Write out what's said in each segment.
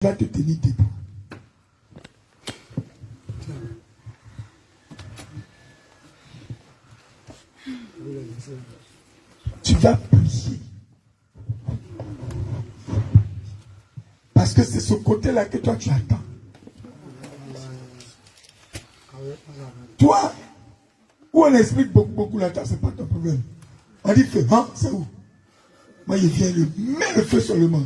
va te tenir debout. Tu vas prier. Parce que c'est ce côté-là que toi tu attends. Toi, où on explique beaucoup la tâche, c'est pas ton problème. On dit feu, hein, c'est où? Moi, il vient mets le feu seulement.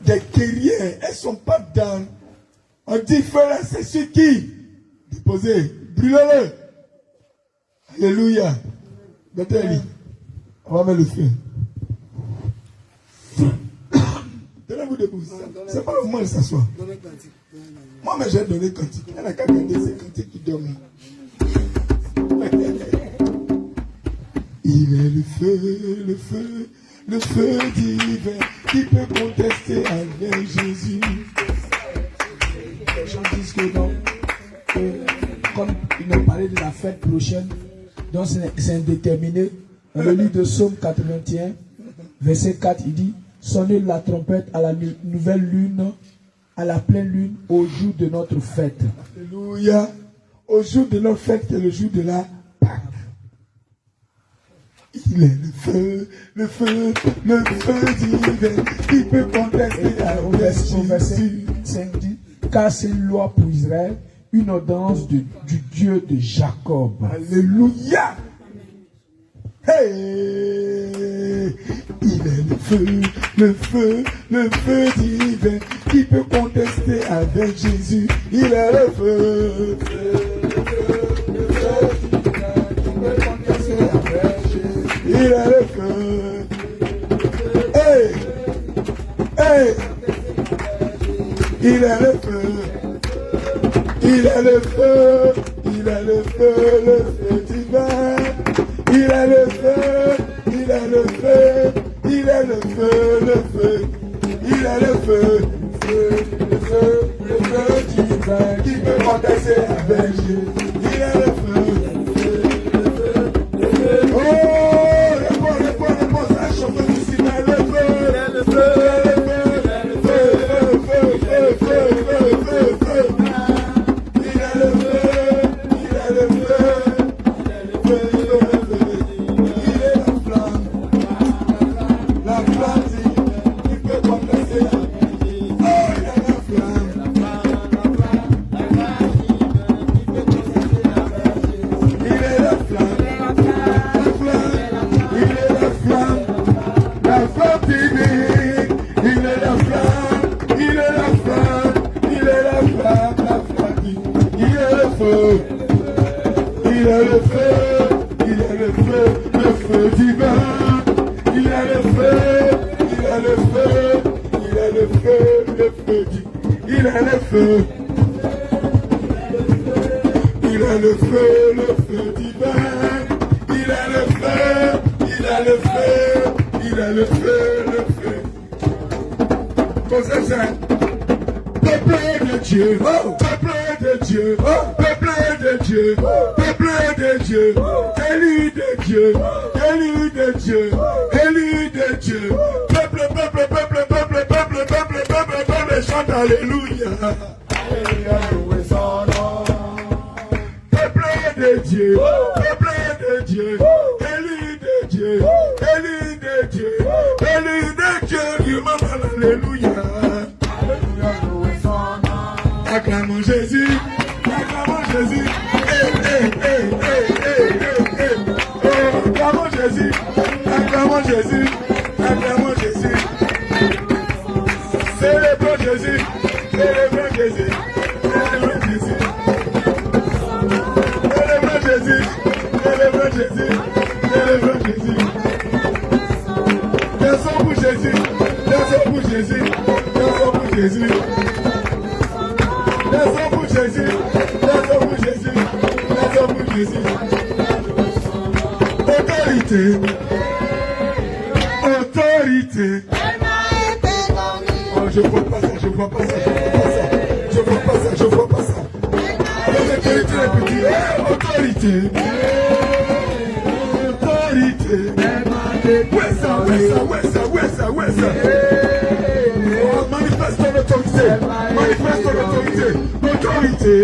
Des guerriers, elles ne sont pas dans. On dit feu là, c'est celui qui déposez, brûlez-le. Alléluia. On va mettre le feu. Tenez-vous debout. C'est pas le moment de s'asseoir. Moi, mais j'ai donné quantique. Il y en a qu'à garder ces quantiques qui dorment là. Il est le feu divin qui peut contester avec Jésus. Les gens disent que non, comme il nous parlait de la fête prochaine, donc c'est indéterminé. Dans le livre de Psaume 81, verset 4, il dit: sonnez la trompette à la nouvelle lune, à la pleine lune, au jour de notre fête. Alléluia. Au jour de notre fête, qui est le jour de la Pâque. Il est le feu divin qui peut contester Au verset 5 dit: car c'est une loi pour Israël, une ordonnance du Dieu de Jacob. Alléluia. Hey, il est le feu divin qui peut contester avec Jésus. Il est le feu il est le feu. Hey, hey, il est le feu. Il est le feu. Il est le feu divin. Il est le feu. Il est le feu. Il est le feu. Il est le feu. Le feu divin qui peut contester avec Jésus. Il est le feu. Acclamons Jésus, acclamons Jésus, acclamons Jésus, acclamons Jésus, acclamons Jésus, célébrons Jésus, célébrons Jésus, célébrons Jésus, célébrons Jésus, célébrons Jésus, célébrons Jésus, dansons pour Jésus, dansons pour Jésus, dansons pour Jésus. Dansons pour Jésus, dansons pour Jésus, dansons pour Jésus. Autorité, autorité. Oh, je vois pas ça, je vois pas ça, je vois pas ça, je vois pas ça, je vois pas ça. Avec autorité, les petits, autorité, autorité. Manifeste ton autorité. Manifeste ton autorité. Autorité.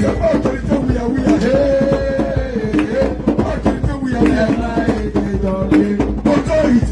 C'est pas autorité, oui, oui, autorité, oui, autorité. Autorité.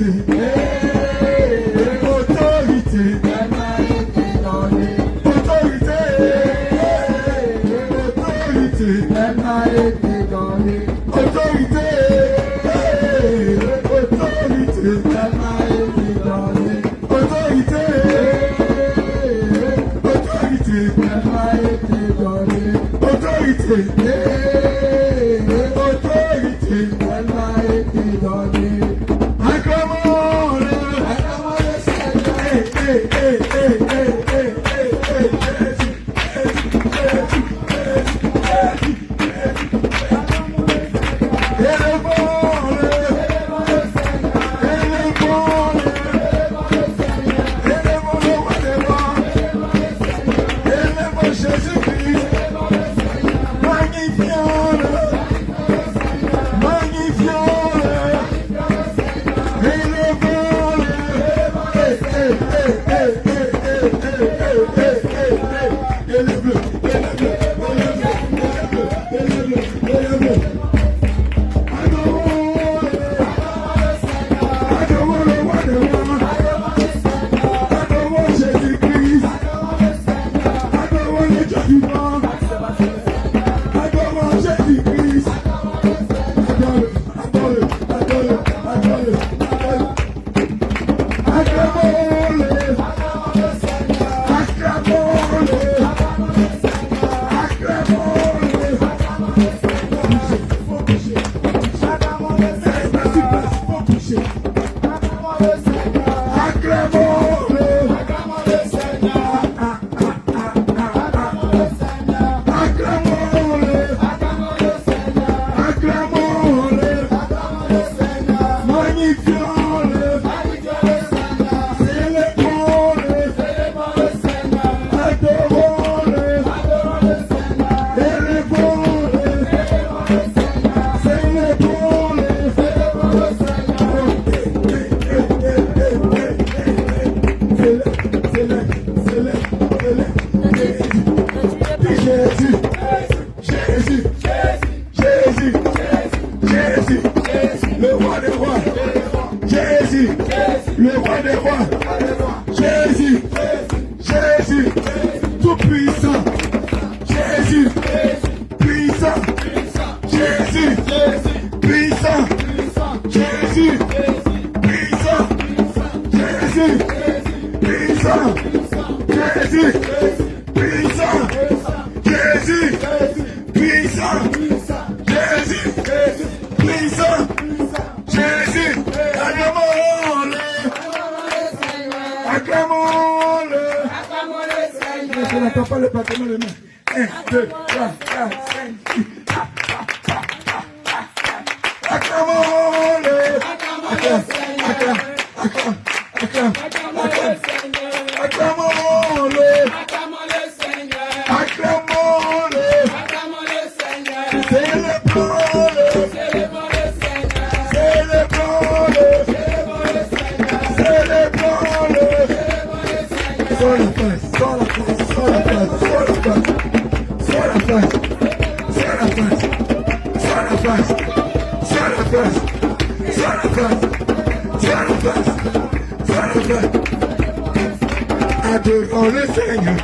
Adorons le Seigneur.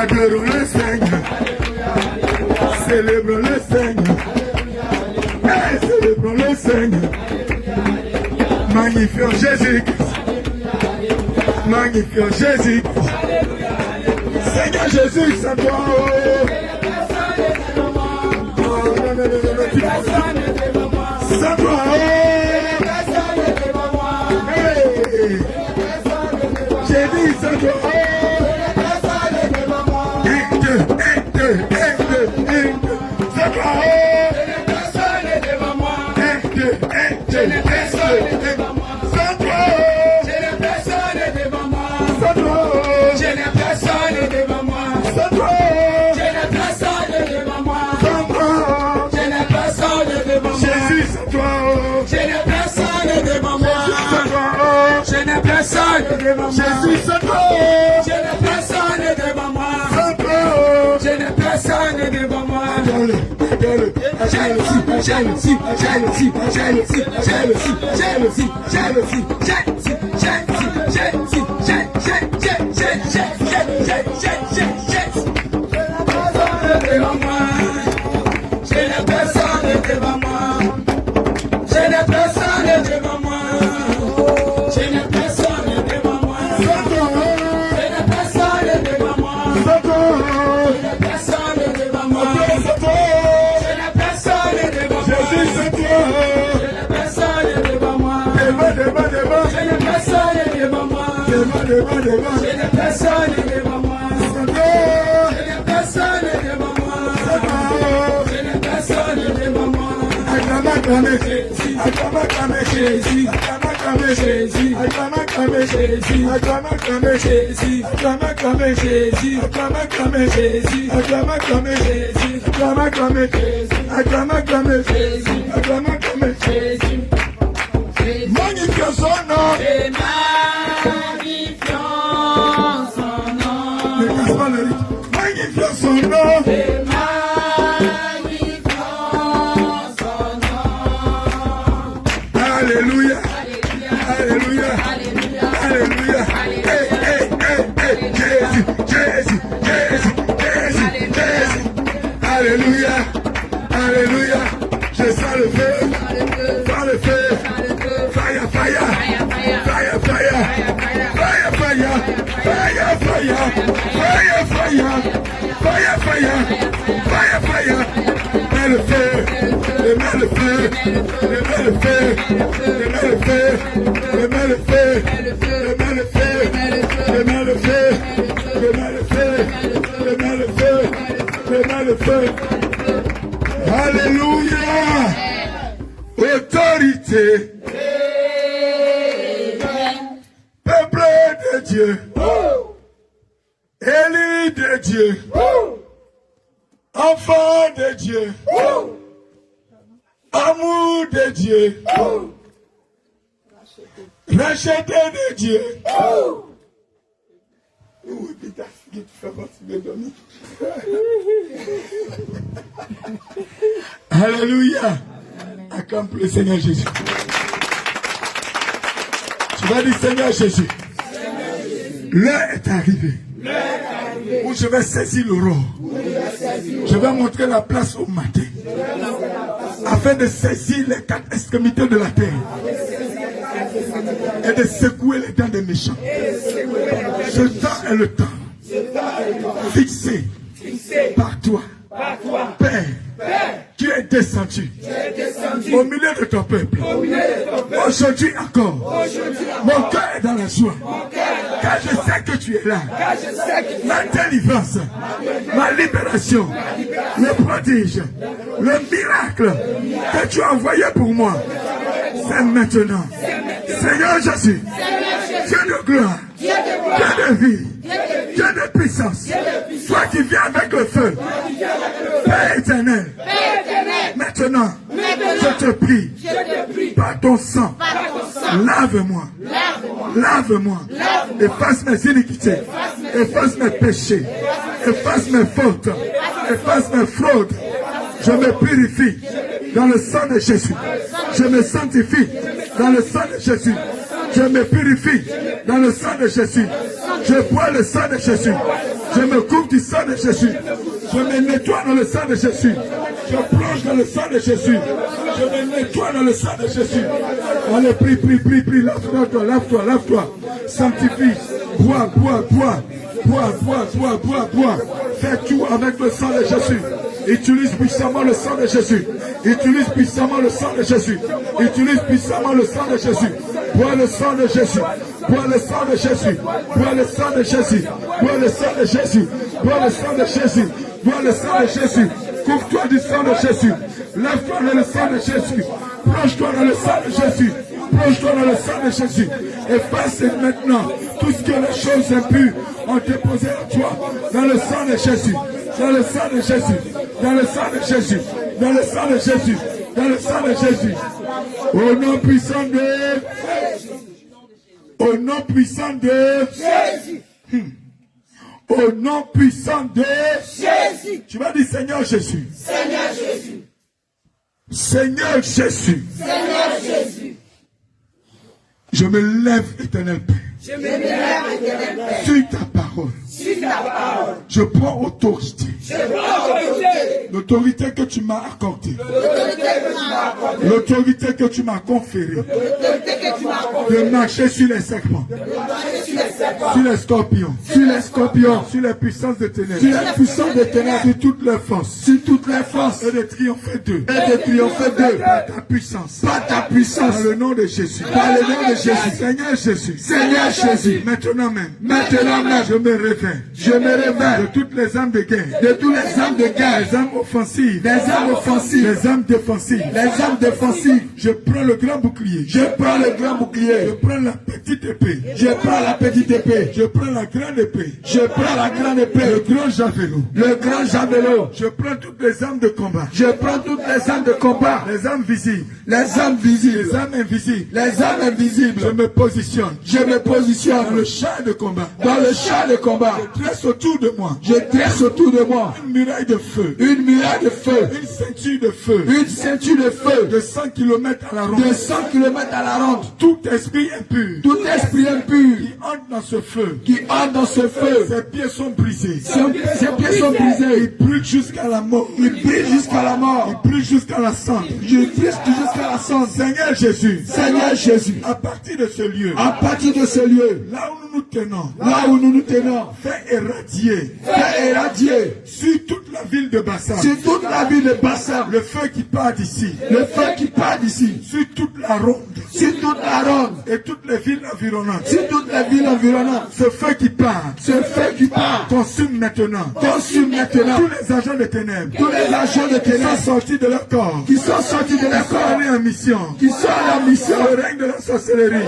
Adorons le Seigneur. Célébrons le Seigneur. Célébrons le Seigneur. Magnifions Jésus-Christ. Magnifions Jésus-Christ. Seigneur Jésus, c'est toi. C'est toi. J'ai dit c'est toi. C'est toi. Je n'ai personne devant moi. C'est toi. Je n'ai personne devant moi. C'est toi. Je n'ai personne devant moi. C'est toi. Je n'ai personne devant moi. C'est toi. devant moi. Jésus, c'est toi. Je n'ai personne devant moi. C'est toi. Je n'ai personne devant moi. Je n'ai personne devant moi. Je n'ai personne devant moi. Je n'ai personne devant moi. Acclamez Jésus. Acclamez Jésus. Acclamez Jésus. Acclamez Jésus. Acclamez Jésus. Acclamez Jésus. Acclamez Jésus. Acclamez Jésus. Acclamez Jésus. Acclamez Jésus. Acclamez Jésus. Magnifions son nom. Magnifions son nom. Alléluia. Alléluia. Alléluia. Hey, hey, hey, hey. Jésus, Jésus, Jésus, Jésus, Jésus. Alléluia. Alléluia. Je sens le feu. Sens le feu. Fire, fire. Fire, fire. Fire, fire. Fire, fire. Fire, fire. Fire, fire. Fire, fire. Mets le feu. Mets le feu. Mets le feu. Mets le feu. Mets le feu. Mets le feu. Mets le feu. Mets le feu. Mets le feu. Mets le feu. Alléluia. Autorité. Peuple de Dieu. Élu de Dieu. Enfant de Dieu. Amour de Dieu. Racheté de Dieu. Alléluia. Acclame le Seigneur Jésus. Tu vas dire Seigneur Jésus. L'heure est arrivée. Où je vais saisir l'aurore. Je vais montrer la place au matin. Afin de saisir les quatre extrémités de la terre. Et de secouer les dents des méchants. Ce temps est le temps. Fixé par toi. Père. Tu es descendu au milieu de ton peuple. Aujourd'hui encore, mon cœur est dans la joie. Car je sais que tu es là. Ma délivrance, ma libération, le prodige, le miracle que tu as envoyé pour moi, c'est maintenant. Seigneur Jésus, Dieu de gloire, Dieu de vie, Dieu de puissance, toi qui viens avec le feu, Père éternel, maintenant, je te prie, par ton sang, lave-moi, efface mes iniquités, efface mes péchés, efface mes fautes, efface mes fraudes. Je me purifie dans le sang de Jésus. Je me sanctifie dans le sang de Jésus. Je me purifie dans le sang de Jésus. Je bois le sang de Jésus. Je me couvre du sang de Jésus. Je me nettoie dans le sang de Jésus. Je plonge dans le sang de Jésus. Je me nettoie dans le sang de Jésus. Allez, prie. Lave-toi. Sanctifie. Bois. Fais tout avec le sang de Jésus. Utilise puissamment le sang de Jésus. Utilise puissamment le sang de Jésus. Utilise puissamment le sang de Jésus. Bois le sang de Jésus. Bois le sang de Jésus. Bois le sang de Jésus. Bois le sang de Jésus. Bois le sang de Jésus. Bois le sang de Jésus. Couvre-toi du sang de Jésus. Lève-toi dans le sang de Jésus. Plonge-toi dans le sang de Jésus. Plonge-toi dans le sang de Jésus. Efface maintenant tout ce que les choses impures ont déposé à toi. Dans le sang de Jésus. Dans le sang de Jésus. Dans le sang de Jésus. Dans le sang de Jésus. Dans le sang de Jésus. Au nom puissant de Au nom puissant de Jésus. Au nom puissant de Jésus. Tu vas dire Seigneur Jésus. Seigneur Jésus. Seigneur Jésus. Seigneur Jésus. Je me lève, éternel Père. Je me lève, éternel Père. Sur ta parole. Sur ta parole. Je prends autorité. Je prends autorité. L'autorité que tu m'as accordée. L'autorité que tu m'as accordée. L'autorité que tu m'as conférée. L'autorité que tu m'as accordée. De marcher sur les serpents. De marcher sur les serpents. Sur les scorpions. Sur les scorpions. Sur les puissances de ténèbres. Sur les puissances des ténèbres. Sur toutes les forces. Sur toutes les forces. Et de triompher d'eux. Et de triompher d'eux. Par ta puissance. Par ta puissance. Dans le nom de Jésus. Par le nom de Jésus. Seigneur Jésus. Seigneur Jésus. Maintenant même. Maintenant même. Je me réveille. Je me réveille. De toutes les armes de guerre. De tous les armes de guerre. Les armes offensives. Les armes offensives. Les armes défensives. Les armes défensives. Je prends le grand bouclier. Je prends le grand bouclier. Je prends la petite épée. Je prends la petite épée. Je prends la grande épée. Je prends la grande épée. Le grand javelot. Le grand javelot. Je prends toutes les armes de combat. Je prends toutes les armes de combat. Les armes visibles. Les armes visibles. Les armes invisibles. Les armes invisibles. Je me positionne. Je me positionne Dans le champ de combat. dans le champ de combat. Je tresse autour de moi. Je tresse autour de moi Une muraille de feu. une muraille de feu. Une ceinture de feu. Une ceinture de feu. De 100 km à la ronde. De 100 km à la ronde. Tout esprit impur. Tout esprit impur Qui entre dans ce feu. qui entre dans ce feu. Ses pieds sont brisés. Ses pieds sont brisés. Il brûle jusqu'à la mort. Il brille jusqu'à la mort. Il brûle jusqu'à la cendre. Je brille jusqu'à la cendre. Seigneur Jésus. Seigneur Jésus. À partir de ce lieu. À partir de ce lieu, Là où nous nous tenons. là où nous nous tenons, Fais éradier. fais éradier Sur toute la ville de Bassam. sur toute la ville de Bassam Le feu qui part d'ici. le feu qui part d'ici, Sur toute la ronde. sur toute la ronde, Et toutes les villes environnantes. sur toutes les villes environnantes. Ce feu qui part. Ce feu qui part Consume maintenant. consume maintenant Tous les agents de ténèbres. tous les agents de Qui sont ténèbres sortis de leur corps. qui sont sortis de leur corps, Allés en mission. qui sont à la mission, Au règne de la sorcellerie.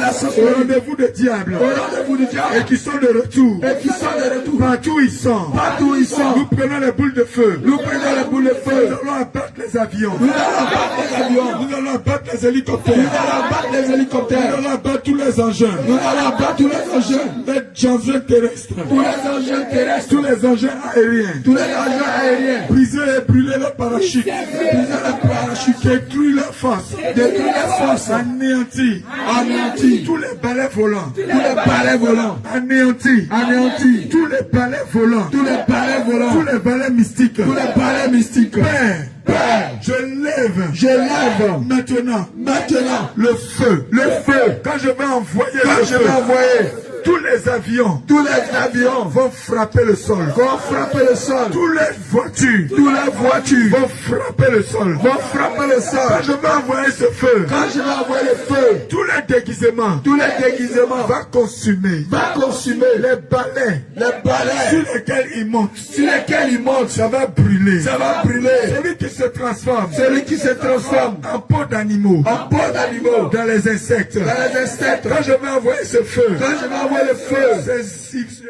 la Au sorcellerie, rendez-vous des diables. au rendez-vous du diable, Et qui sont de retour. et qui sont de retour. Partout où ils sont. Partout où ils sont, Nous prenons les boules de feu. nous prenons les boules de feu, Nous allons abattre les avions. nous allons abattre les avions, Nous allons abattre les nous hélicoptères. allons abattre les Nous hélicoptères, allons abattre tous les engins. nous allons abattre tous les engins, Les engins terrestres. tous les engins terrestres, Tous les engins aériens. tous les engins aériens, Briser et brûler leurs parachutes. briser les parachutes, Détruire leurs forces. détruire les forces, Anéantir. anéantir Tous les balais volants. tous les balais volants, Anéantir. anéantir Tous les balais volants. tous les balais Tous volants, les balais mystiques. tous les balais mystiques. Père, Père, je lève je lève maintenant maintenant le feu. le feu. Quand je vais envoyer Quand le je feu, vais envoyer tous les avions tous les avions, vont frapper le sol. vont frapper le sol, Toutes les voitures tous les voitures vont frapper le sol. vont frapper le Quand sol. je vais envoyer ce feu, Quand je vais envoyer le feu, tous les déguisements tous les déguisements vont consumer va consumer les balais les balais sur lesquels ils montent. sur lesquels ils montent. Ça va brûler. Ça va brûler. Celui qui se transforme Celui qui se transforme en peau d'animaux en peau d'animaux dans les insectes. dans les insectes. Quand je vais envoyer ce feu, Quand je vais envoyer le feu,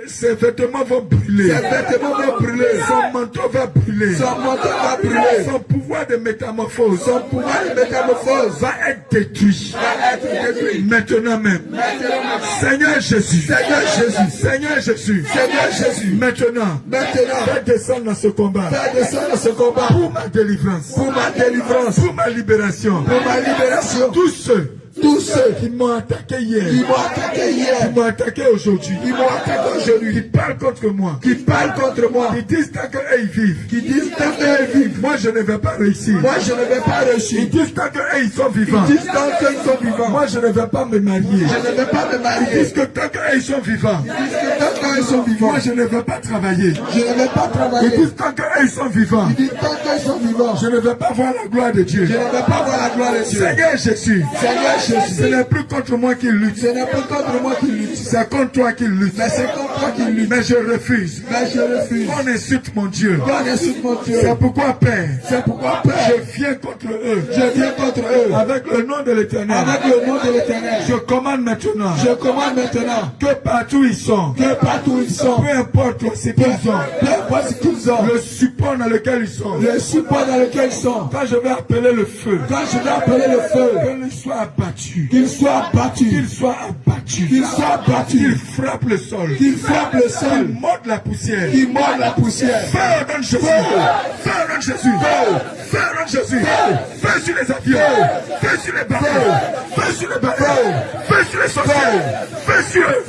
ses vêtements vont brûler. ses vêtements vont brûler. Son manteau va brûler. Son manteau va brûler. Son pouvoir de métamorphose Son pouvoir de métamorphose va être détruit. va être détruit. Maintenant même. Maintenant, Seigneur Jésus. Seigneur Jésus, Seigneur Jésus. Seigneur Jésus, Maintenant. maintenant, Fais descendre dans ce combat. fais descendre ce combat Pour ma délivrance. pour ma délivrance, Pour ma libération. pour ma libération. Tous ceux Tous ceux qui m'ont attaqué hier. qui m'ont attaqué hier, Qui m'ont attaqué aujourd'hui. qui m'ont attaqué aujourd'hui, Qui parlent contre moi. qui parlent contre moi, Qui disent tant qu'eux ils vivent. qui disent tant qu'ils vivent, Moi je ne vais pas réussir. moi je ne vais pas réussir. Ils disent tant qu'eux ils sont vivants. Ils disent tant qu'ils sont vivants, Moi je ne vais pas me marier. je ne vais pas me Ils marier. disent que tant qu'eux ils sont vivants. Ils disent que tant qu'ils sont vivants, Moi je ne vais pas travailler. je ne vais pas Ils travailler. disent tant qu'eux ils sont vivants. Ils disent tant qu'ils sont vivants, Je ne vais pas voir la gloire de Dieu. je ne vais pas voir la gloire de Dieu. Seigneur Jésus. Seigneur Ce Jésus, n'est plus contre moi qui lutte. ce n'est pas contre moi qui lutte, C'est contre toi qui lutte. mais c'est contre Toi qui luttes. Mais je refuse. On insulte mon Dieu. C'est pourquoi, Père. Je viens contre eux. Avec le nom de l'Éternel. Je commande maintenant. Que partout ils sont. Peu importe ce qu'ils ont. Le support dans lequel ils sont. Quand je vais appeler le feu. Qu'il soit abattu. Qu'il soit abattu. Qu'il frappe le sol. Qu'il morde la poussière. Feu dans Jésus. Feu dans Jésus. Feu sur les avions. Feu sur les bateaux. Feu sur les bateaux. Feu sur les sorciers. Feu sur eux.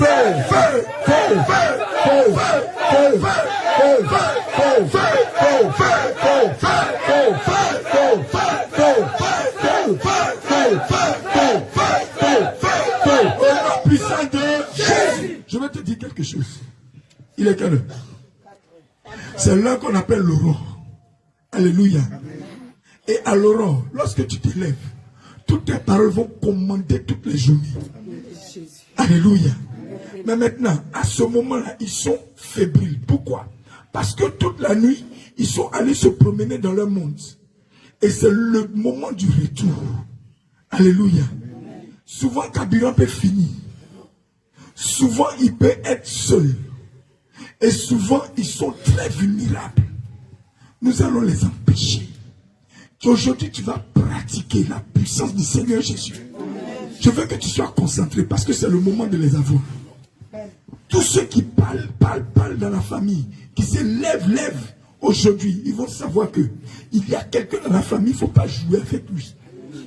Au nom puissant de Jésus. Je vais te dire quelque chose. Il est quelle heure? C'est l'heure qu'on appelle l'aurore. Alléluia. Et à l'aurore, lorsque tu te lèves, toutes tes paroles vont commander toutes les journées. Alléluia. Mais maintenant, à ce moment-là, ils sont fébriles. Pourquoi? Parce que toute la nuit, ils sont allés se promener dans leur monde. Et c'est le moment du retour. Alléluia. Souvent, Kabila peut finir. Souvent, il peut être seul. Et souvent, ils sont très vulnérables. Nous allons les empêcher. Aujourd'hui, tu vas pratiquer la puissance du Seigneur Jésus. Je veux que tu sois concentré parce que c'est le moment de les avoir. Tous ceux qui parlent dans la famille, qui se lèvent aujourd'hui, ils vont savoir que il y a quelqu'un dans la famille, il ne faut pas jouer avec lui.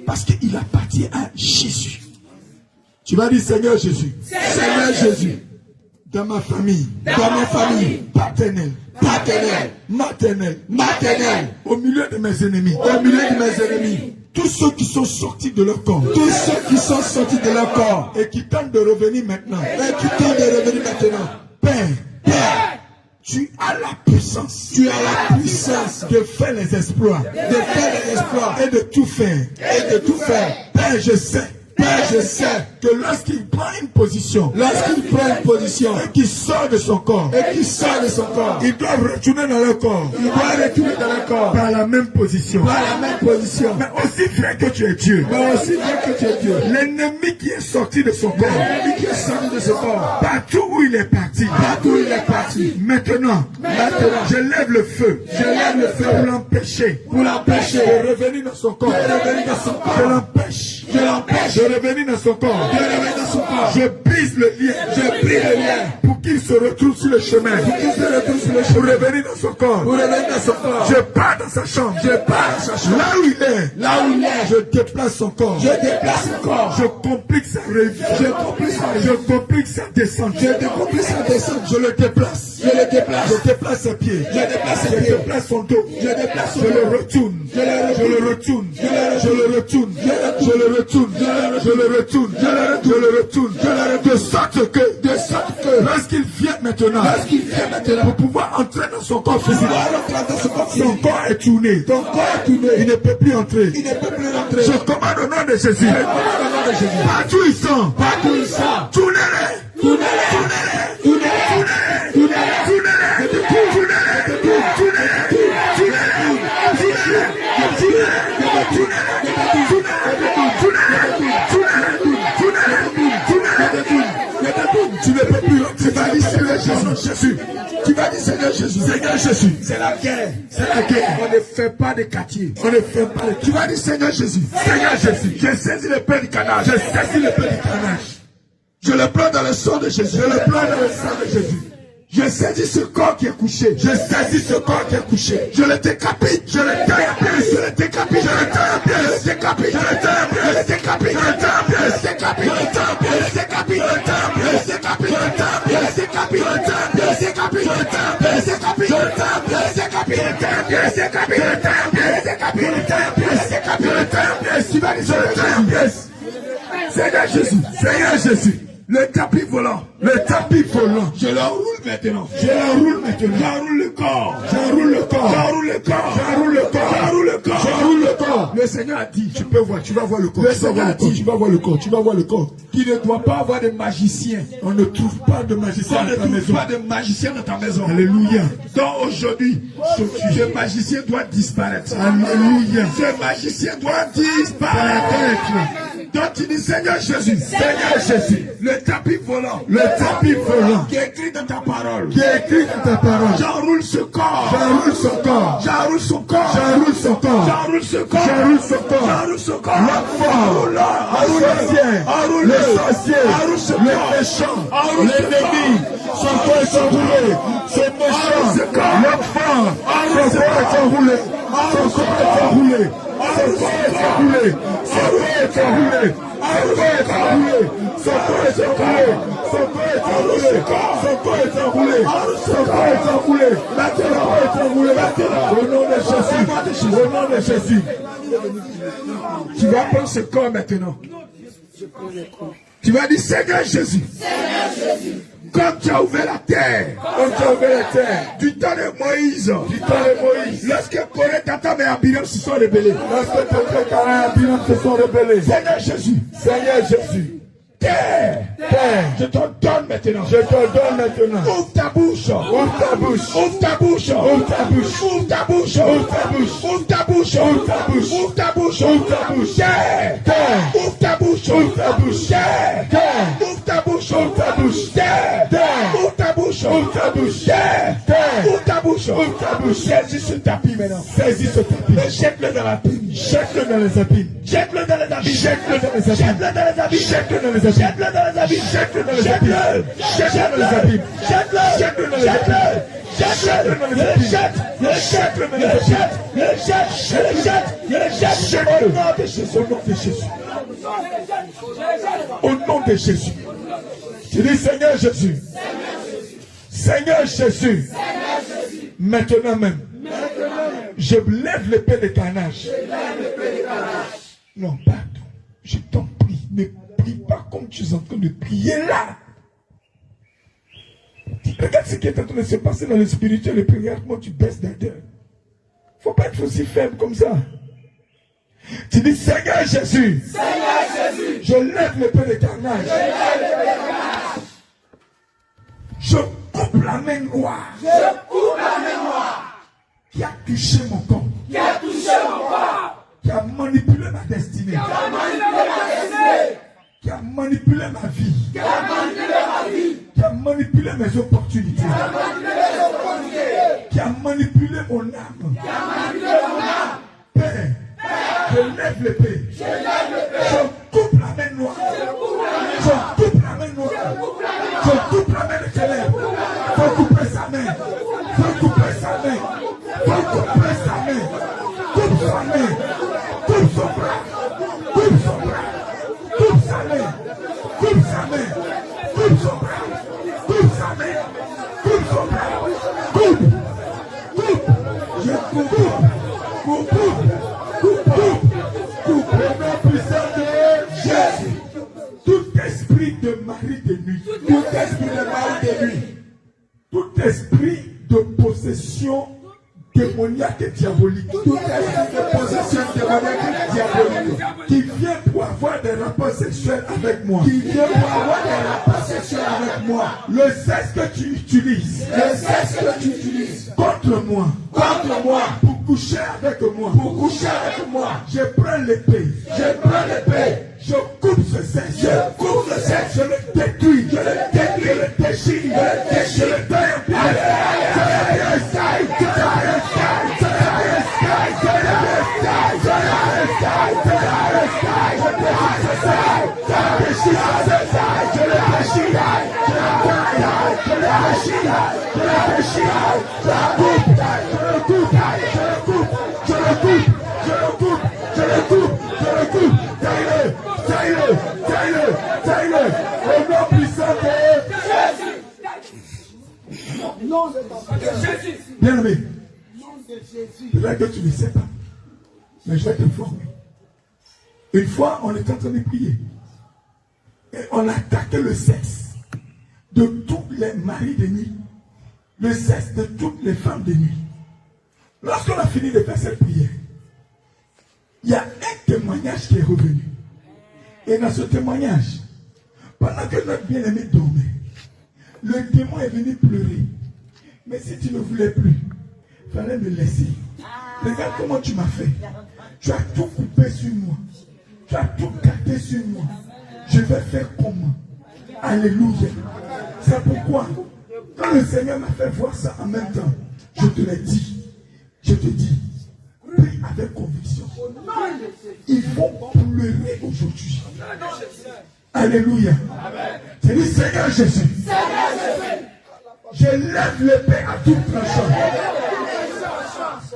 Parce qu'il appartient à Jésus. Tu vas dire Seigneur Jésus. Seigneur Jésus. Dans ma famille. Paternelle. Maternelle. Au milieu de mes ennemis. Tous ceux qui sont sortis de leur corps. Et qui tentent de revenir maintenant. Père. Tu as la puissance. De faire les exploits. Et de tout faire. Père, je sais que lorsqu'il prend une position, et qu'il sort de son corps, ils doivent retourner dans leur corps, par la même position. Mais aussi vrai que tu es Dieu, l'ennemi qui est sorti de son corps, partout où il est parti, maintenant, je lève le feu, pour l'empêcher de revenir dans son corps. Je l'empêche de revenir dans son corps. Je brise le lien. Pour qu'il se retrouve sur le chemin. Pour revenir dans son corps. Je pars dans sa chambre. Là où il est. Je déplace son corps. Je complique sa revue. Je complique sa descente. Je le déplace. Je déplace ses pieds. Je déplace son dos. Je le retourne. De sorte que lorsqu'il vient maintenant, pour pouvoir entrer dans son corps physique, son corps est tourné. Il ne peut plus entrer. Je commande au nom de Jésus. Partout ils sont. Tournez-les. Tu ne peux plus rentrer. Tu vas dire Seigneur Jésus. C'est la guerre. On ne fait pas de quartier. Tu vas dire Seigneur Jésus. Je saisis le pain du canage. Je le prends dans le sang de Jésus. Je saisis ce corps qui est couché. Je le décapite. Je le taille à pièces. Je le décapite. Seigneur Jésus. Le tapis volant. Je l'enroule maintenant. J'enroule maintenant. J'enroule le corps. J'enroule le corps. J'enroule le corps. J'enroule le corps. J'enroule le corps. J'enroule le corps. Le Seigneur a dit, tu peux voir, tu vas voir le corps. Le Seigneur a dit, tu vas voir le corps. Tu vas voir le corps. Qu'il ne doit pas avoir de magicien. On ne trouve pas de magicien dans ta maison. On ne trouve pas de magicien dans ta maison. Alléluia. Donc aujourd'hui, ce magicien doit disparaître. Alléluia. Ce magicien doit disparaître. Donc tu dis, Seigneur Jésus, Seigneur Jésus, le tapis volant, qui est écrit dans ta parole, j'enroule ce corps, j'enroule son corps, j'enroule son corps, j'enroule son corps, j'enroule ce corps, j'enroule ce corps, j'enroule ce corps, l'enfant, enroule le sorcier, enroule ce corps, le méchant, l'ennemi, son corps est enroulé, ce méchant, l'enfant, son corps est enroulé, son corps est enroulé. Son corps est enroulé, son corps est enroulé, son corps est enroulé, son corps est enroulé, son corps est enroulé, son corps est enroulé, son corps est enroulé, maintenant est enroulé, au nom de Jésus, au nom de Jésus. Tu vas prendre ce corps maintenant. Tu vas dire, Seigneur Jésus, comme tu as ouvert la terre, du temps de Moïse, lorsque Corée, Tatam et Abiram se sont rebellés, Seigneur Jésus, terre, je te donne maintenant, ouvre ta bouche, ouvre ta bouche, ouvre ta bouche, ouvre ta bouche, ouvre ta bouche, ouvre ta bouche, ouvre ta bouche, ouvre ta bouche, ouvre ta bouche, ouvre ta bouche, terre, ouvre ta bouche, ouvre ta bouche, terre, ouvre ta bouche, ouvre ta bouche, terre, ouvre ta bouche, ouvre ta bouche, terre, ouvre ta bouche, ouvre ta bouche, saisis ce tapis maintenant, saisis ce tapis, jette-le dans la pine, jette-le dans les abîmes, jette-le dans les abîmes, jette-le dans les abîmes, jette-le dans les abîmes, jette-le dans les abîmes, jette-le dans les abîmes, jette-le dans les abîmes, jette-le dans les abîmes, jette-le dans les abîmes, jette-le dans les abîmes, jette-le dans les abîmes, au nom de Jésus. Tu dis, Seigneur Jésus, Seigneur Jésus, maintenant même, je lève l'épée de carnage. Non, pardon, je t'en prie, ne prie pas comme tu es en train de prier là. Regarde ce qui est en train de se passer dans le spirituel et puis regarde comment tu baisses d'ardeur. Faut pas être aussi faible comme ça. Tu dis, Seigneur Jésus, je lève l'épée de carnage. Je coupe la main noire. Qui a touché mon corps. Qui a manipulé ma destinée. Qui a manipulé ma vie. Qui a manipulé mes opportunités. Qui a manipulé mon âme. Père, je lève l'épée. Je coupe la main noire. Je coupe la main noire. Je coupe la main de ténèbres. Faut couper sa main. Faut couper sa main. Faut couper sa main. Coupe sa main. Coupe son bras. Coupe son bras. Coupe sa main. Coupe sa main. Coupe son bras. Coupe sa main. Coupe son bras. Coupe. Coupe. Je coupe. Coupe. Coupe. Au nom puissant de Jésus. Tout esprit de mari de nuit. Tout esprit de mari de nuit. Tout esprit de possession démoniaque et diabolique. Tout esprit de possession démoniaque et diabolique. Qui vient pour avoir des rapports sexuels avec moi. Qui vient pour avoir des rapports sexuels avec moi. Le sexe que tu utilises. Le sexe que tu utilises. Contre moi. Contre moi. Pour coucher avec moi. Pour coucher avec moi. Je prends l'épée. Je prends l'épée. Je coupe ce sexe. Je coupe le sexe. Je le détruis. Je le détruis. Je le déchire. Je le déchire. Je le détruis. Bien aimé, peut-être que tu ne sais pas, mais je vais t'informer. Une fois, on était en train de prier et on attaquait le sexe de tous les maris de nuit le sexe de toutes les femmes de nuit. Lorsqu'on a fini de faire cette prière, il y a un témoignage qui est revenu. Et dans ce témoignage, pendant que notre bien-aimé dormait, le démon est venu pleurer. Mais si tu ne voulais plus, il fallait me laisser. Regarde comment tu m'as fait. Tu as tout coupé sur moi. Tu as tout gâté sur moi. Je vais faire comment? Alléluia. C'est pourquoi, quand le Seigneur m'a fait voir ça en même temps, je te l'ai dit. Je te dis, prie avec conviction. Ils vont pleurer aujourd'hui. Alléluia. Je dis, Seigneur Jésus, je lève l'épée à tout tranchant.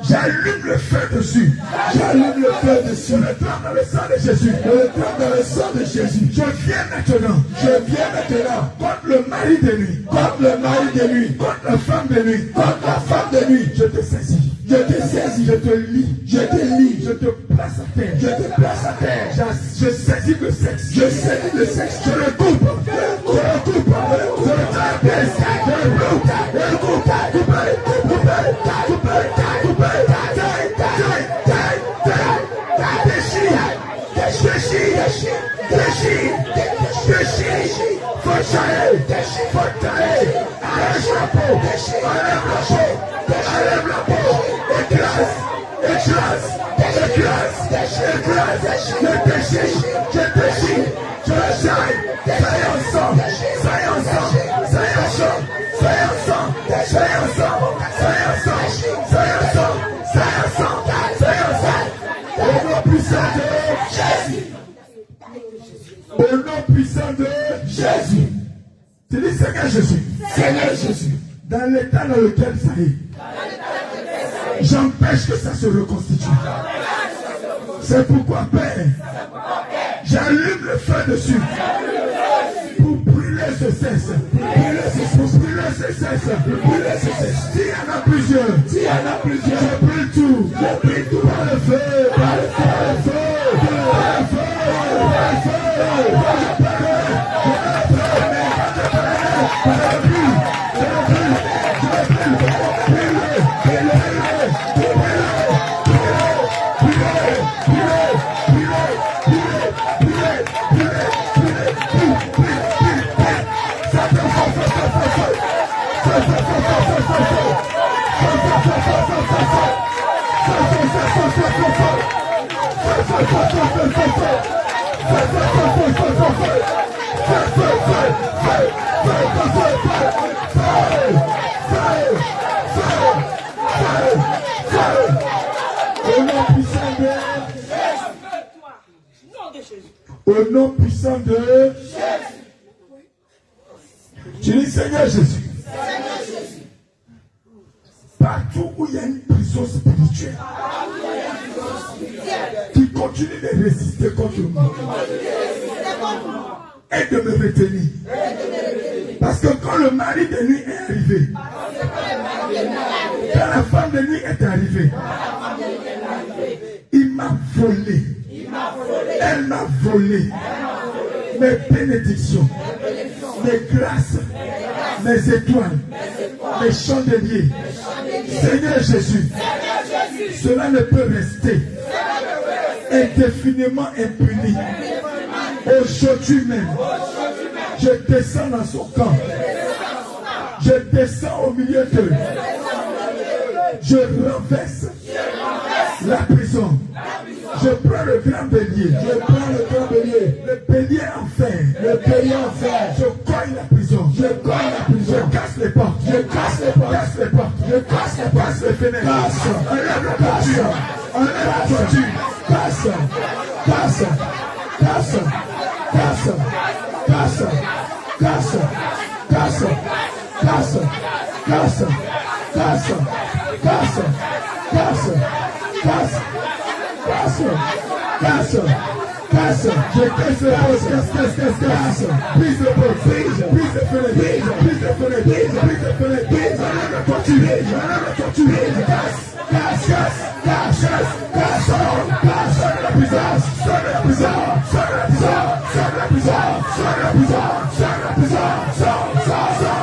J'allume le feu dessus. J'allume le feu dessus. Je le trempe dans le sang de Jésus. Je le trempe dans le sang de Jésus. Je viens maintenant. Je viens maintenant. Contre le mari de nuit. Contre le mari de nuit. Contre la femme de nuit. Contre la femme de nuit. Je te saisis. Je te saisis. Je te lis. Je te lis. Je te place à terre. Je te place à terre. Je saisis le sexe. Je saisis le sexe. Je le coupe. Je le coupe. Je le coupe. Je le traverse. Je le coupe. Je le coupe. Au nom puissant de Jésus. Tu dis Seigneur Jésus. Seigneur Jésus. Dans l'état dans lequel ça est, j'empêche que ça se reconstitue. C'est pourquoi, Père, j'allume le feu dessus. Pour brûler ce cesse. Pour brûler ce cesse. S'il y en a plusieurs, je brûle tout. Par le feu. Par le feu. Par le feu. Au nom puissant de Jésus. Tu dis Seigneur Jésus. Partout où il y a une prison spirituelle qui continue de résister contre moi et de me retenir. Parce que quand le mari de nuit est arrivé, quand la femme de nuit est arrivée, il m'a volé. Elle m'a volé mes bénédictions, mes grâces, mes étoiles, mes chandeliers. Seigneur Jésus, cela ne peut rester indéfiniment impuni. Aujourd'hui même, je descends dans son camp. Je descends au milieu d'eux. Je renverse la prison. Je prends le grand bélier. Le bélier en fer. Je cogne la prison. Je casse les portes. Je casse les fenêtres. Enlève la toiture. Passe. Je casse le poste. Brise le poste. Brise le fenêtre.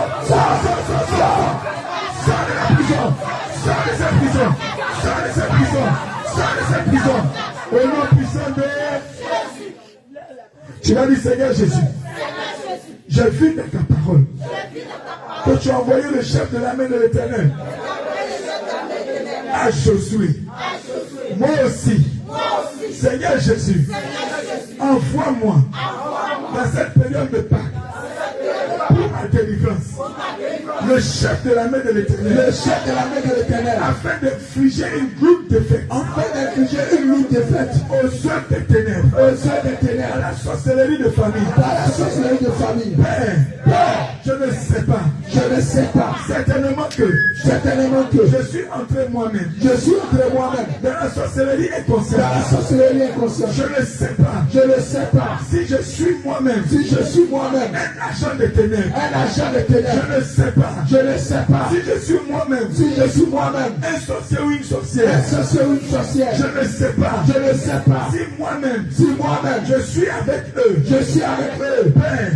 Enlève la toiture. Casse. Sors de la prison. Tu vas dire, Seigneur Jésus, j'ai vu dans ta parole que tu as envoyé le chef de l'armée de l'Éternel à Josué. Moi aussi, Seigneur Jésus, envoie-moi dans cette période de Pâques pour ma délivrance. Le chef de l'armée de l'Éternel. Le chef de l'armée de l'Éternel. Afin d'infliger une lourde défaite. Afin d'infliger une lourde défaite. Aux œuvres des ténèbres. Aux œuvres des ténèbres. À la sorcellerie de famille. À la sorcellerie de famille. Père, je ne sais pas. Je ne sais pas. Certainement que je suis entré moi-même. Je suis entré moi-même. Dans la sorcellerie inconsciente. Dans la sorcellerie inconsciente. Je ne sais pas. Je ne sais pas. Si je suis moi-même. Si je suis moi-même. Un agent de ténèbres. Un agent de ténèbres. Je ne sais pas. Je ne sais pas. Si je suis moi-même. Si je suis moi-même. Un sorcier ou une sorcière. Un sorcier ou une sorcière. Je ne sais pas. Je ne sais pas. Si moi-même. Si moi-même. Je suis avec eux. Je suis avec eux. Père.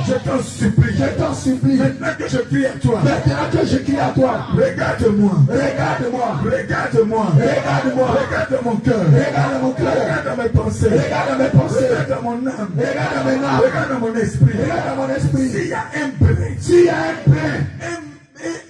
Je t'en supplie. Je t'en supplie. Maintenant que je crie à toi. Maintenant que je crie à toi. Regarde-moi. Regarde-moi. Regarde-moi. Regarde-moi. Regarde mon cœur. Regarde mon cœur. Regarde mes pensées. Regarde mes pensées. Regarde mon âme. Regarde mes âmes. Regarde mon esprit. Regarde mon esprit. S'il y a un brin. S'il y a un brin.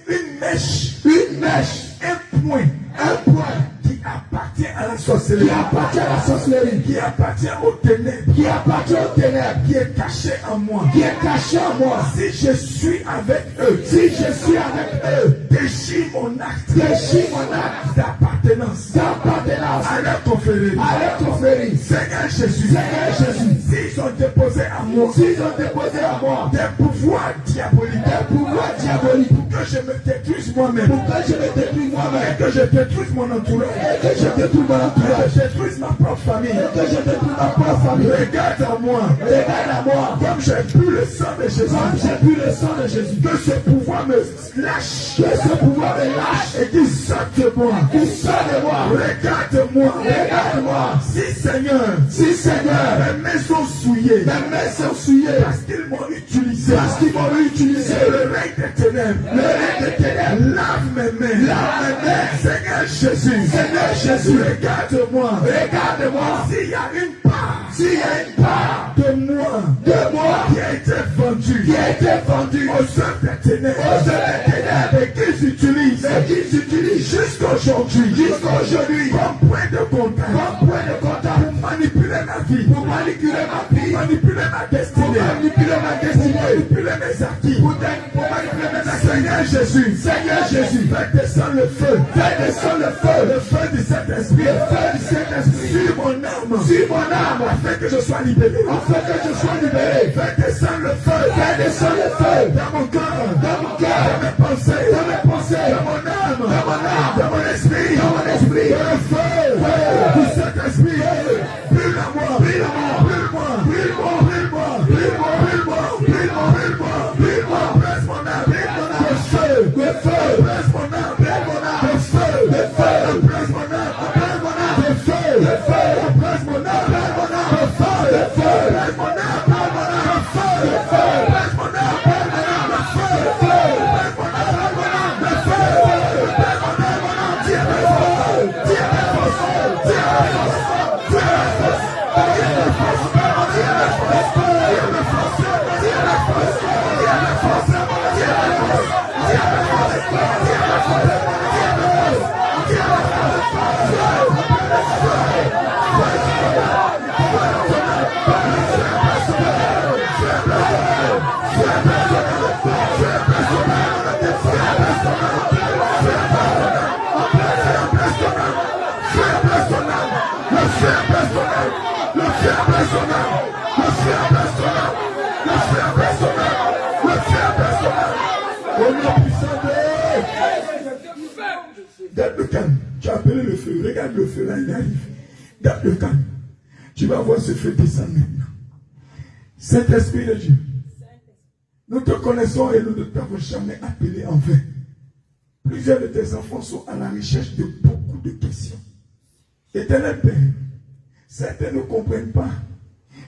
Une mèche. Une mèche. Un point. Un point. Qui appartient à la sorcellerie. Qui appartient à la sorcellerie. Qui appartient aux ténèbres. Qui appartient aux ténèbres. Qui est caché en moi. Qui est caché en moi. Si je suis avec eux. Si je suis avec eux. Déchire mon acte. Déchire mon acte. D'appartenance. D'appartenance. À leur confrérie. À leur confrérie. Seigneur Jésus. Seigneur Jésus. S'ils ont déposé à moi. S'ils ont déposé à moi. Des pouvoirs diaboliques. Des pouvoirs diaboliques. Pour que je me détruise moi-même. Pour que je me détruise moi-même. Et que je détruise mon entourage. Et que je détruise mon entourage. Que je détruise ma propre famille. Et que je détruise ma propre famille. Regarde à moi. Regarde à moi. Comme j'ai bu le sang de Jésus. Comme j'ai bu le sang de Jésus. Que ce pouvoir me lâche. Que ce pouvoir me lâche. Et qu'il sorte de moi. Qu'il sorte de moi. Regarde-moi. Regarde-moi. Si Seigneur. Si Seigneur. Mes mains sont souillées. Mes mains sont souillées. Parce qu'ils m'ont utilisé. Parce qu'ils m'ont utilisé. Le règne des ténèbres. Le règne des ténèbres. Lave mes mains. Lave mes mains. Seigneur Jésus. Seigneur Jésus. Regarde-moi. Regarde-moi. S'il y a une part. S'il y a une part. De moi. De moi. Qui a été vendue. Qui a été vendue. Aux œuvres des ténèbres. Aux œuvres des ténèbres. Et qu'ils utilisent. Et qu'ils utilisent. Jusqu'aujourd'hui. Jusqu'aujourd'hui. Comme point de contact. Comme point de contact. Pour manipuler ma vie. Pour manipuler ma vie. Manipuler ma destinée. Pour manipuler ma destinée. Manipuler mes acquis. Pour manipuler mes acquis. Seigneur Jésus. Seigneur Jésus. Fais descendre le feu. Fais descendre le feu. Le feu du Saint-Esprit. Le feu du Saint-Esprit. Sur mon âme. Sur mon âme. Afin que je sois libéré. Afin que je sois libéré. Fais descendre le feu. Fais descendre le feu. Dans mon cœur. Dans mon cœur. Dans mes pensées. Dans mes pensées. Dans mon âme. Dans mon âme. Dans mon esprit. Dans mon esprit. Le feu. Du Saint-Esprit. Brûle à moi. Brûle à moi. Brûle-moi. Brûle-moi. Brûle-moi. Brûle-moi. Brûle-moi. Brûle-moi. Brûle-moi. Brûle-moi. Presse mon âme. Presse mon âme. Le feu. Le feu. Presse mon âme. Presse mon âme. Le feu. Le feu. Presse mon âme. Presse mon âme. Le feu. Le feu. Presse mon âme. Presse mon âme. Le feu. Le feu. Presse mon âme. Presse mon âme. Le feu. Le feu. Presse mon âme. Presse mon âme. Le feu. Le feu. Presse mon âme. Presse mon âme. Le feu. Presse mon âme. Mon âme. Tire mes forces. Tire mes forces. Tire mes forces. Tire mes forces. Tire mes forces. Tire mes forces. Tire mes forces. Tire mes forces. Tire mes forces. Tire mes forces. Tire mes forces. Tire mes forces. Garde le calme. Tu as appelé le feu. Regarde le feu là, il arrive. Garde le calme. Tu vas voir ce feu descendre maintenant. Saint-Esprit de Dieu, nous te connaissons et nous ne t'avons jamais appelé en vain. Plusieurs de tes enfants sont à la recherche de beaucoup de questions. Éternel Père, certains ne comprennent pas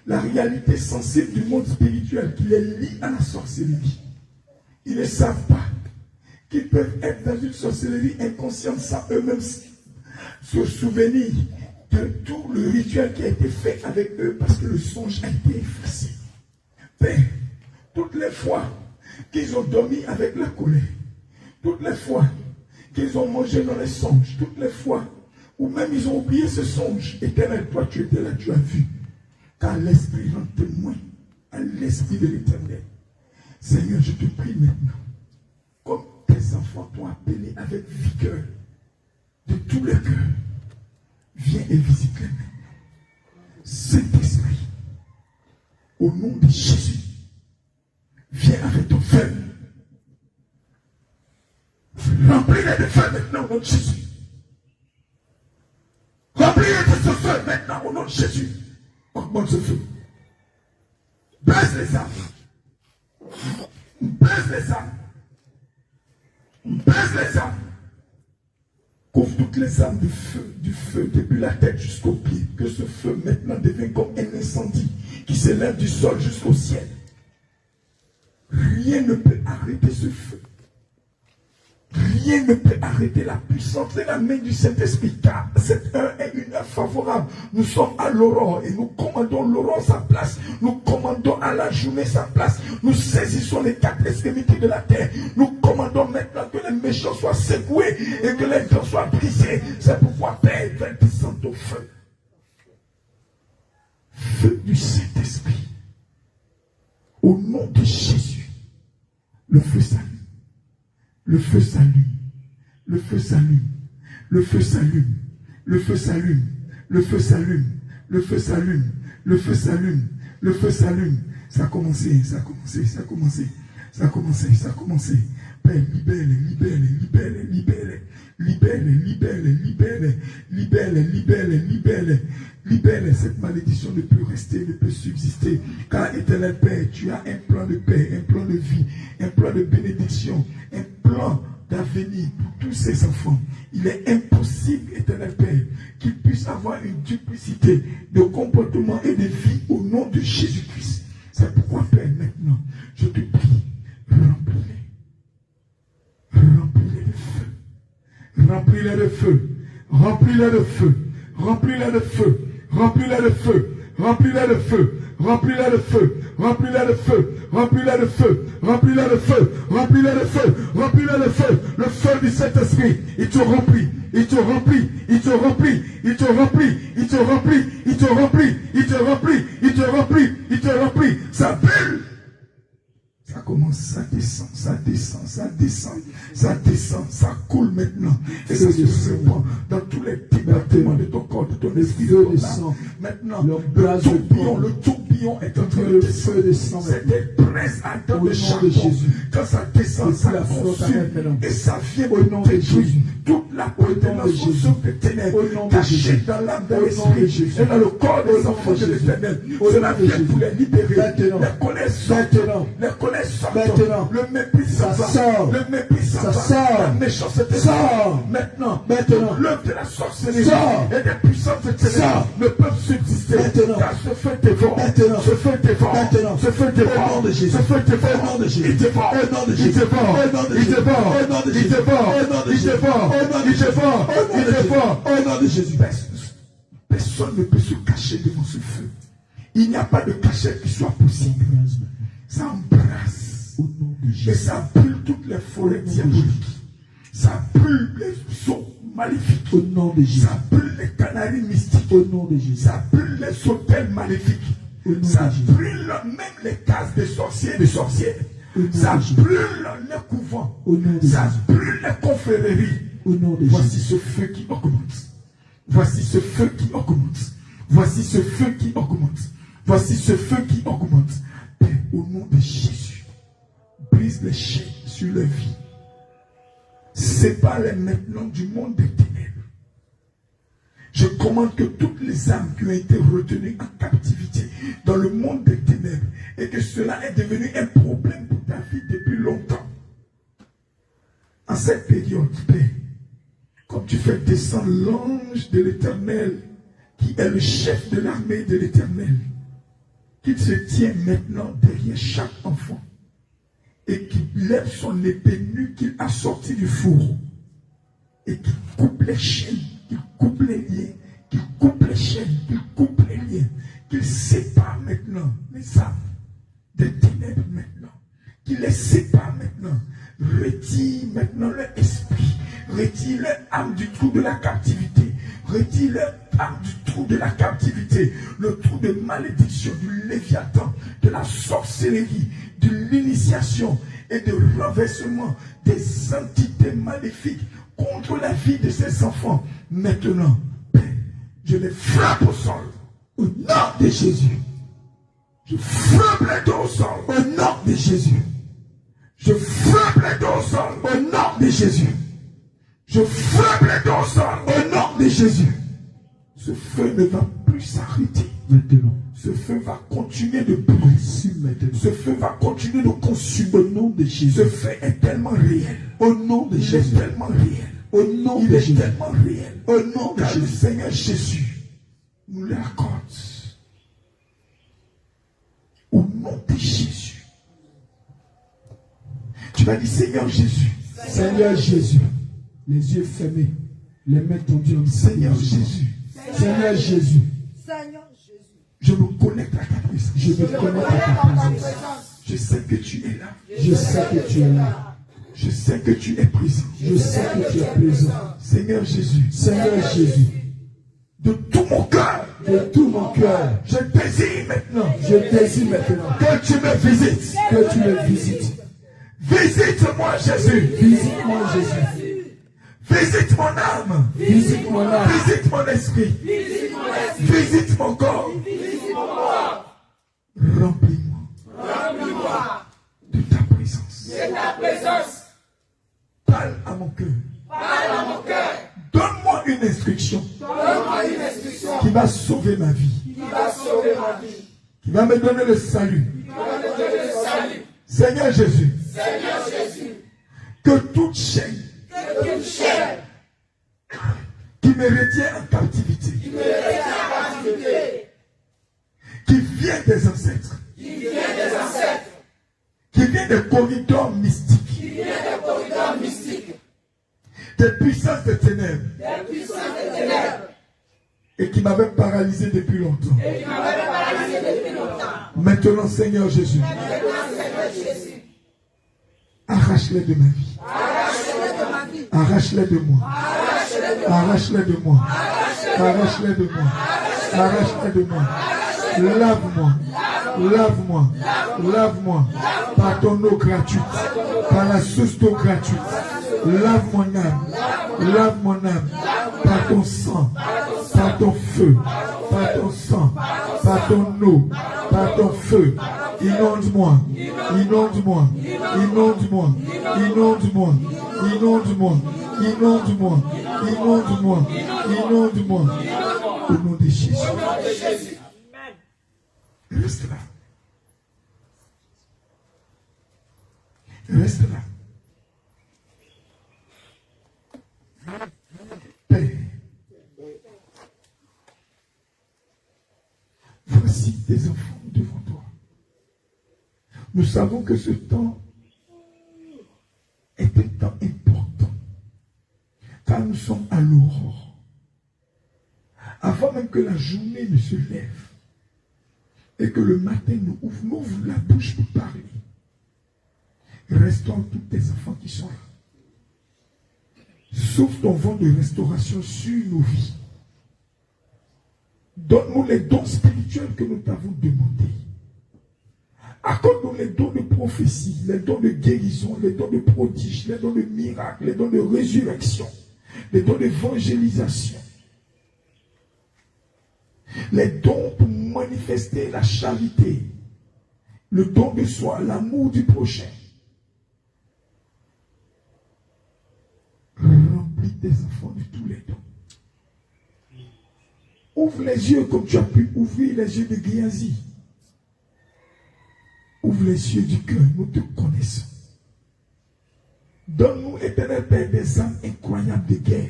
la réalité sensible du monde spirituel qui les lie à la sorcellerie. Ils ne savent pas qu'ils peuvent être dans une sorcellerie inconsciente sans eux-mêmes se souvenir de tout le rituel qui a été fait avec eux parce que le songe a été effacé. Père, toutes les fois qu'ils ont dormi avec la colère, toutes les fois qu'ils ont mangé dans les songes, toutes les fois où même ils ont oublié ce songe, Éternel, toi tu étais là, tu as vu, car l'Esprit rend témoin à l'Esprit de l'Éternel. Seigneur, je te prie maintenant, comme tes enfants t'ont appelé avec vigueur, de tout le cœur, viens et visite-les maintenant. Saint-Esprit, au nom de Jésus, viens avec ton feu. Remplis-les de feu maintenant au nom de Jésus. Remplis-les de ce feu maintenant au nom de Jésus. Augmente ce feu. Baisse les âmes. Baisse les âmes. Baisse les âmes. Couvre toutes les âmes du feu, depuis la tête jusqu'aux pieds. Que ce feu maintenant devienne comme un incendie qui s'élève du sol jusqu'au ciel. Rien ne peut arrêter ce feu. Rien ne peut arrêter la puissance de la main du Saint-Esprit, car cette heure est une heure favorable. Nous sommes à l'aurore et nous commandons l'aurore sa place. Nous commandons à la journée sa place. Nous saisissons les quatre extrémités de la terre. Nous commandons maintenant que les méchants soient secoués et que les gens soient brisés. C'est pourquoi Père, viens descendre au feu. Feu du Saint-Esprit. Au nom de Jésus, le feu s'allume. Le feu s'allume, le feu s'allume, le feu s'allume, le feu s'allume, le feu s'allume, le feu s'allume, le feu s'allume, le feu s'allume. Ça a commencé, ça a commencé, ça a commencé, ça a commencé, ça a commencé. Père, libère-les, libère-les, libère-les, libère-les, libère-les, libère-les, libère-les, libère-les, libère-les, libère-les, libère-les. Cette malédiction ne peut rester, ne peut subsister. Car Éternel Père, tu as un plan de paix, un plan de vie, un plan de bénédiction, un plan d'avenir pour tous ces enfants. Il est impossible, Éternel Père, qu'ils puissent avoir une duplicité de comportement et de vie au nom de Jésus-Christ. C'est pourquoi, Père, maintenant, je te prie, remplis-les. Remplis-les de feu. Remplis-les de feu. Remplis-les de feu. Remplis-les de feu. Remplis-les de feu. Remplis-les de feu. Remplis-les de feu. Remplis-les de feu. Remplis-les de feu. Remplis-les de feu. Remplis-les de feu. Remplis-les de feu. Le feu du Saint-Esprit. Il te remplit. Il te remplit. Il te remplit. Il te remplit. Il te remplit. Il te remplit. Il te remplit. Il te remplit. Il te remplit. Ça bulle. Ça commence, ça descend, ça descend, ça descend, ça descend, ça coule maintenant. Et ça se répand dans tous les départements de ton corps, de ton esprit. Maintenant, le tourbillon est en train de descendre. C'est des braises ardentes de charbon. Quand ça descend, ça consume. Et ça vient au nom de Jésus. Toute la contamination des ténèbres cachée dans l'âme de l'esprit et dans le corps des enfants de l'Éternel. Cela vient pour les libérer. Les colères sortent. Les colères sortent. Le mépris sort. Le mépris sort. La méchanceté sort. Maintenant, l'œuvre de la sorcellerie et des puissances de ténèbres ne peuvent subsister. Car ce feu dévore. Ce feu dévore. Ce feu dévore. Ce feu dévore. Il dévore. Il dévore. Il dévore. Il dévore. Il dévore. Il dévore. Il dévore. Au nom de Jésus. Personne ne peut se cacher devant ce feu. Il n'y a pas de cachette qui soit possible. Ça embrasse. Et ça brûle toutes les forêts diaboliques. Ça brûle les sceaux maléfiques. Au nom de Jésus. Ça brûle les canaries mystiques. Au nom de Jésus. Ça brûle les hôtels maléfiques. Ça brûle même les cases des sorciers et des sorcières. Ça brûle les couvents. Ça brûle les confréries. Voici ce feu qui augmente. Voici ce feu qui augmente. Voici ce feu qui augmente. Voici ce feu qui augmente. Père, au nom de Jésus, brise les chaînes sur leur vie. Sépare-les maintenant du monde des ténèbres. Je commande que toutes les âmes qui ont été retenues en captivité dans le monde des ténèbres et que cela est devenu un problème pour ta vie depuis longtemps. En cette période, Père, comme tu fais descendre l'ange de l'Éternel, qui est le chef de l'armée de l'Éternel, qu'il se tient maintenant derrière chaque enfant et qu'il lève son épée nue qu'il a sortie du four et qu'il coupe les chaînes, qu'il coupe les liens, qu'il coupe qu'il sépare maintenant les âmes des ténèbres maintenant. Qu'il les sépare maintenant. Retire maintenant leur esprit. Retire leur âme du trou de la captivité. Retire leur âme du trou de la captivité. Le trou de malédiction, du léviathan, de la sorcellerie, de l'initiation et de renversement des entités maléfiques contre la vie de ces enfants. Maintenant, Père, je les frappe au sol. Au nom de Jésus. Je frappe les dos au sol. Au nom de Jésus. Je frappe les dos au sol. Au nom de Jésus. Je frappe les dos au sol. Au nom de Jésus. Ce feu ne va plus s'arrêter. Maintenant. Ce feu va continuer de brûler. Ce feu va continuer de consumer. Au nom de Jésus. Ce feu est tellement réel. Au nom de Jésus. Il est tellement réel. Au nom de Jésus. Il est tellement réel. Au nom de Jésus. Le Seigneur Jésus nous l'accorde. Au nom de Jésus. Tu vas dire Seigneur Jésus. Seigneur Jésus. Les yeux fermés. Les mains tendues en Seigneur Jésus. Seigneur Jésus. Seigneur Jésus. Je me connecte à ta présence. Je me connecte à ta présence. Je sais que tu es là. Je sais que tu es là. Je sais que tu es présent. Je sais que tu es présent. Seigneur Jésus. Seigneur Jésus. De tout mon cœur. De tout mon cœur. Je désire maintenant. Je désire maintenant. Que tu me visites. Que tu me visites. Visite-moi Jésus. Visite-moi Jésus. Visite mon âme. Visite mon âme. Visite mon esprit. Visite mon corps. Remplis-moi. De ta présence. Parle à mon cœur. Donne-moi une instruction. Qui va sauver ma vie. Qui va me donner le salut. Seigneur Jésus. Que toute chaîne qui me retient en captivité, qui vient des ancêtres, qui vient des corridors mystiques, des puissances des ténèbres, et qui m'avait paralysé depuis longtemps. Maintenant, Seigneur Jésus, arrache-les de ma vie. Arrache-les de moi. Arrache-les de moi. Arrache-les de moi. Arrache-les de moi. Lave-moi. Lave-moi. Lave-moi. Par ton eau gratuite. Par la source d'eau gratuite. Lave mon âme. Lave mon âme. Par ton sang. Par ton feu. Par ton sang. Par ton eau. Par ton feu. Inonde-moi. Inonde-moi. Inonde-moi. Inonde-moi. Inonde-moi. Inonde-moi. Inonde-moi. Inonde-moi. Au nom de Jésus. Reste là. Reste là. Père, voici tes enfants devant toi. Nous savons que ce temps est un temps important, car nous sommes à l'aurore. Avant même que la journée ne se lève et que le matin nous ouvre la bouche pour parler, restaure tous tes enfants qui sont là. Souffle ton vent de restauration sur nos vies. Donne-nous les dons spirituels que nous t'avons demandés. Accorde-nous les dons de prophétie, les dons de guérison, les dons de prodige, les dons de miracles, les dons de résurrection, les dons d'évangélisation. Les dons pour manifester la charité, le don de soi, l'amour du prochain. Remplis tes enfants de tous les dons. Ouvre les yeux comme tu as pu ouvrir les yeux de Géasi. Ouvre les yeux du cœur, nous te connaissons. Donne-nous, éternel Père, des âmes incroyables de guerre.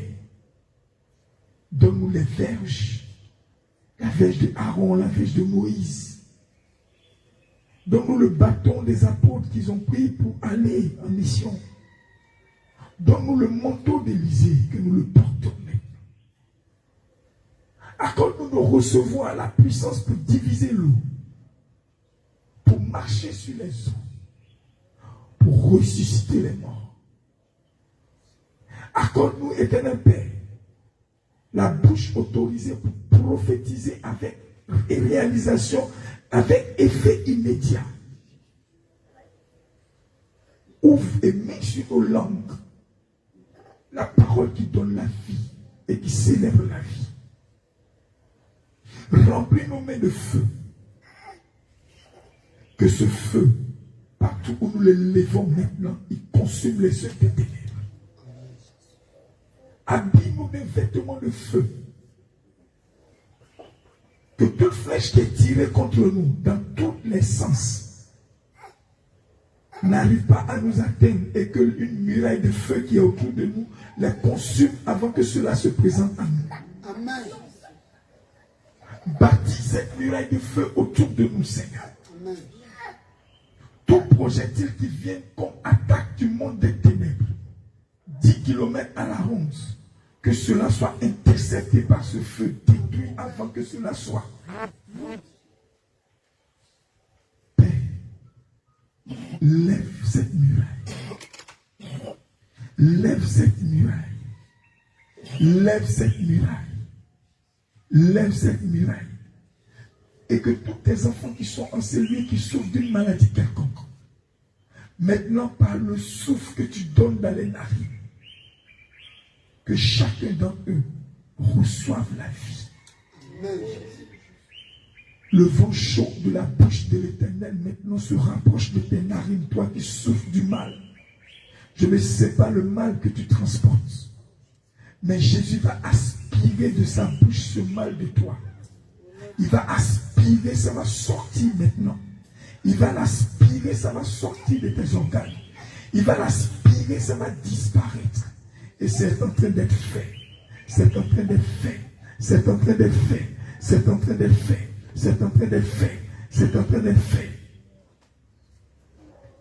Donne-nous les verges. La verge de Aaron, la verge de Moïse. Donne-nous le bâton des apôtres qu'ils ont pris pour aller en mission. Donne-nous le manteau d'Élysée, que nous le portons maintenant. Accorde-nous de recevoir la puissance pour diviser l'eau, pour marcher sur les eaux, pour ressusciter les morts. Accorde-nous, Éternel Père, la bouche autorisée pour prophétiser avec réalisation, avec effet immédiat. Ouvre et mets sur nos langues la parole qui donne la vie et qui célèbre la vie. Remplis nos mains de feu. Que ce feu, partout où nous le levons maintenant, il consume les œuvres des ténèbres. Habille-nous des vêtements de feu. Que toute flèche qui est tirée contre nous, dans tous les sens, n'arrive pas à nous atteindre et que une muraille de feu qui est autour de nous les consume avant que cela se présente à nous. Amen. Bâtis cette muraille de feu autour de nous, Seigneur. Amen. Tout projectile qui vient comme attaque du monde des ténèbres, 10 km à la ronde, que cela soit intercepté par ce feu, détruit avant que cela soit. Père, lève cette muraille. Lève cette muraille. Lève cette muraille. Lève cette muraille. Et que tous tes enfants qui sont encellués, qui souffrent d'une maladie quelconque, maintenant par le souffle que tu donnes dans les narines, que chacun d'entre eux reçoive la vie. Amen. Le vent chaud de la bouche de l'Éternel maintenant se rapproche de tes narines, toi qui souffres du mal. Je ne sais pas le mal que tu transportes, mais Jésus va aspirer de sa bouche ce mal de toi. Il va aspirer, ça va sortir maintenant. Il va l'aspirer, ça va sortir de tes organes. Il va l'aspirer, ça va disparaître. Et c'est en train d'être fait. C'est en train d'être fait. C'est en train d'être fait. C'est en train d'être fait. C'est en train d'être fait. C'est en train d'être fait.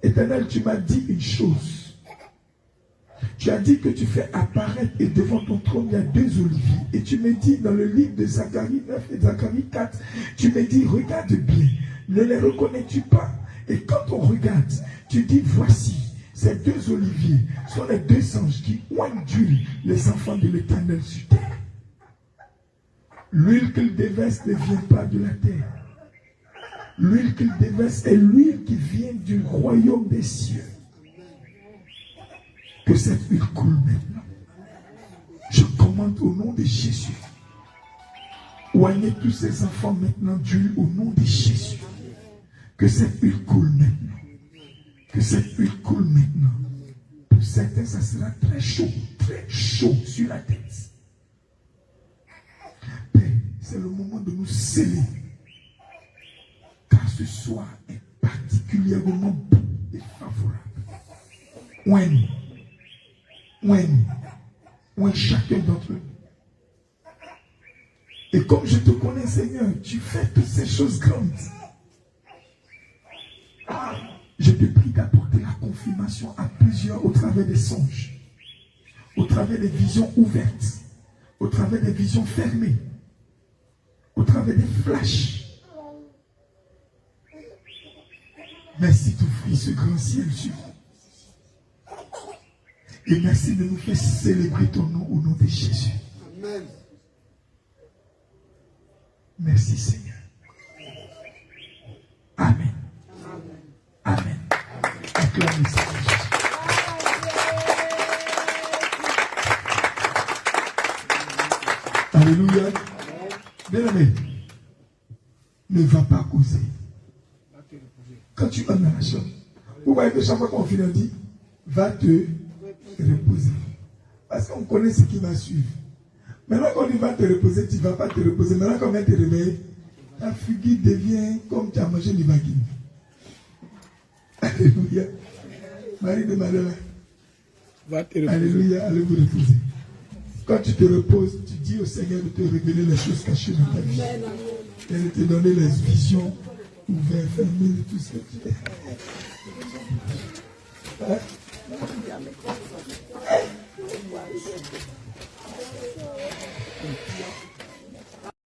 Éternel, tu m'as dit une chose. Tu as dit que tu fais apparaître et devant ton trône il y a 2 oliviers. Et tu me dis dans le livre de Zacharie 9 et Zacharie 4, tu me dis regarde bien, ne les reconnais-tu pas? Et quand on regarde, tu dis voici, ces 2 oliviers sont les 2 anges qui oignent d'huile les enfants de l'Éternel sur terre. L'huile qu'ils déversent ne vient pas de la terre. L'huile qu'ils déversent est l'huile qui vient du royaume des cieux. Que cette huile coule maintenant. Je commande au nom de Jésus. Oignez tous ces enfants maintenant d'huile au nom de Jésus. Que cette huile coule maintenant. Que cette huile coule maintenant. Pour certains, ça sera très chaud sur la tête. Père, c'est le moment de nous sceller. Car ce soir est particulièrement beau et favorable. Oigne chacun d'entre eux. Et comme je te connais, Seigneur, tu fais toutes ces choses grandes. Je te prie d'apporter la confirmation à plusieurs au travers des songes, au travers des visions ouvertes, au travers des visions fermées, au travers des flashs. Merci d'ouvrir ce grand ciel sur nous. Et merci de nous faire célébrer ton nom au nom de Jésus. Amen. Merci Seigneur. Amen. Amen. Acclamez Seigneur. Alléluia. Bien-aimé, ne va pas causer. Quand tu es dans la chambre, vous voyez que chaque fois qu'on finit, on dit, va te reposer. Parce qu'on connaît ce qui va suivre. Maintenant qu'on dit va te reposer, tu ne vas pas te reposer. Maintenant qu'on vient te réveiller, ta figure devient comme tu as mangé l'ivagine. Alléluia. Marie de Madeleine. Va te reposer. Alléluia, allez vous reposer. Quand tu te reposes, tu dis au Seigneur de te révéler les choses cachées dans ta vie. Et de te donner les visions ouvertes, fermées, tout ce que tu es. Hein?